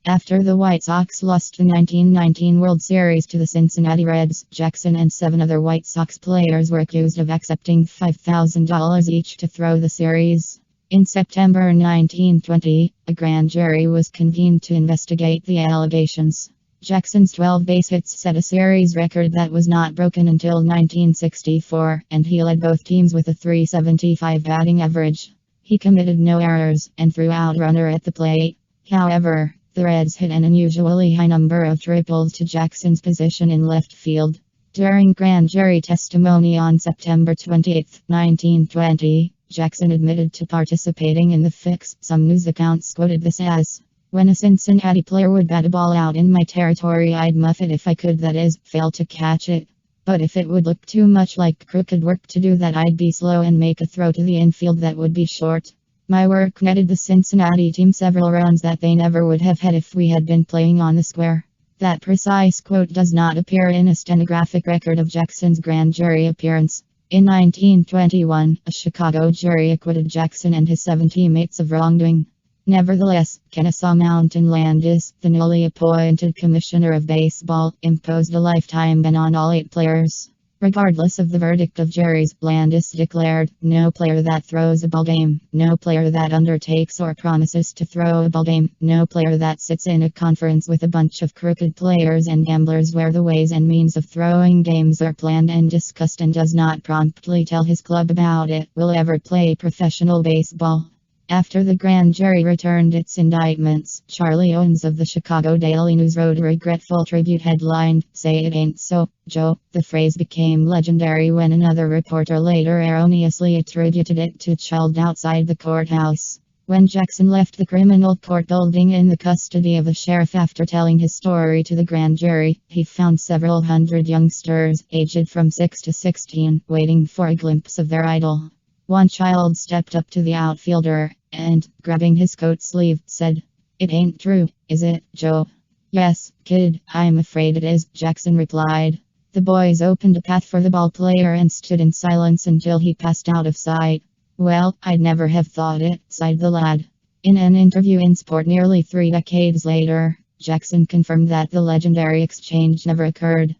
After the White Sox lost the 1919 World Series to the Cincinnati Reds, Jackson and 7 other White Sox players were accused of accepting $5,000 each to throw the series. In September 1920, a grand jury was convened to investigate the allegations. Jackson's 12 base hits set a series record that was not broken until 1964, and he led both teams with a .375 batting average. He committed no errors and threw out a runner at the plate. However, the Reds hit an unusually high number of triples to Jackson's position in left field. During grand jury testimony on September 28, 1920, Jackson admitted to participating in the fix. Some news accounts quoted this as, "When a Cincinnati player would bat a ball out in my territory, I'd muff it if I could, that is, fail to catch it. But if it would look too much like crooked work to do that, I'd be slow and make a throw to the infield that would be short. My work netted the Cincinnati team several runs that they never would have had if we had been playing on the square." That precise quote does not appear in a stenographic record of Jackson's grand jury appearance. In 1921, a Chicago jury acquitted Jackson and his 7 teammates of wrongdoing. Nevertheless, Kennesaw Mountain Landis, the newly appointed commissioner of baseball, imposed a lifetime ban on all 8 players. Regardless of the verdict of juries, Landis declared, "No player that throws a ball game, no player that undertakes or promises to throw a ball game, no player that sits in a conference with a bunch of crooked players and gamblers where the ways and means of throwing games are planned and discussed and does not promptly tell his club about it, will ever play professional baseball." After the grand jury returned its indictments, Charlie Owens of the Chicago Daily News wrote a regretful tribute headlined, "Say It Ain't So, Joe." The phrase became legendary when another reporter later erroneously attributed it to a child outside the courthouse. When Jackson left the criminal court building in the custody of a sheriff after telling his story to the grand jury, he found several hundred youngsters, aged from 6 to 16, waiting for a glimpse of their idol. One child stepped up to the outfielder and, grabbing his coat sleeve, said, "It ain't true, is it, Joe?" "Yes, kid, I'm afraid it is," Jackson replied. The boys opened a path for the ball player and stood in silence until he passed out of sight. "Well, I'd never have thought it," sighed the lad. In an interview in Sport nearly 3 decades later, Jackson confirmed that the legendary exchange never occurred.